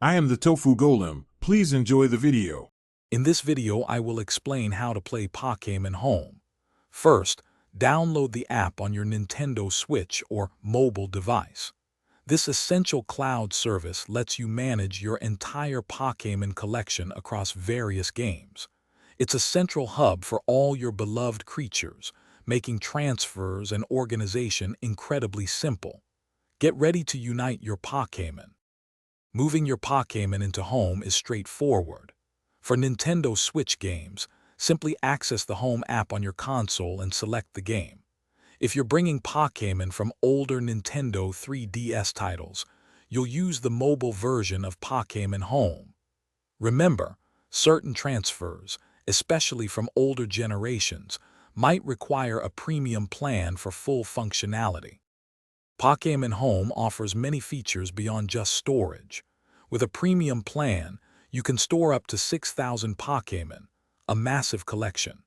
I am the Tofu Golem. Please enjoy the video. In this video, I will explain how to play Pokémon Home. First, download the app on your Nintendo Switch or mobile device. This essential cloud service lets you manage your entire Pokémon collection across various games. It's a central hub for all your beloved creatures, making transfers and organization incredibly simple. Get ready to unite your Pokémon. Moving your Pokémon into Home is straightforward. For Nintendo Switch games, simply access the Home app on your console and select the game. If you're bringing Pokémon from older Nintendo 3DS titles, you'll use the mobile version of Pokémon Home. Remember, certain transfers, especially from older generations, might require a premium plan for full functionality. Pokémon Home offers many features beyond just storage. With a premium plan, you can store up to 6,000 Pokémon, a massive collection.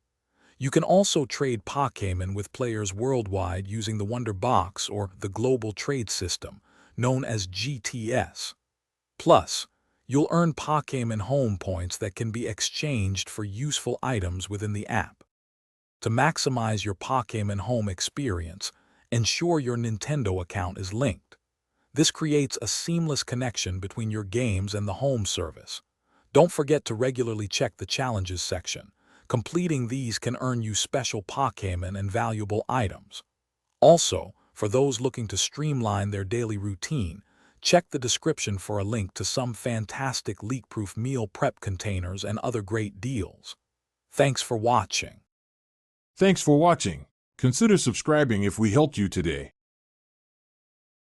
You can also trade Pokémon with players worldwide using the Wonder Box or the Global Trade System, known as GTS. Plus, you'll earn Pokémon Home points that can be exchanged for useful items within the app. To maximize your Pokémon Home experience, ensure your Nintendo account is linked. This creates a seamless connection between your games and the home service. Don't forget to regularly check the challenges section. Completing these can earn you special Pokémon and valuable items. Also, for those looking to streamline their daily routine, check the description for a link to some fantastic leak-proof meal prep containers and other great deals. Thanks for watching. Thanks for watching. Consider subscribing if we helped you today.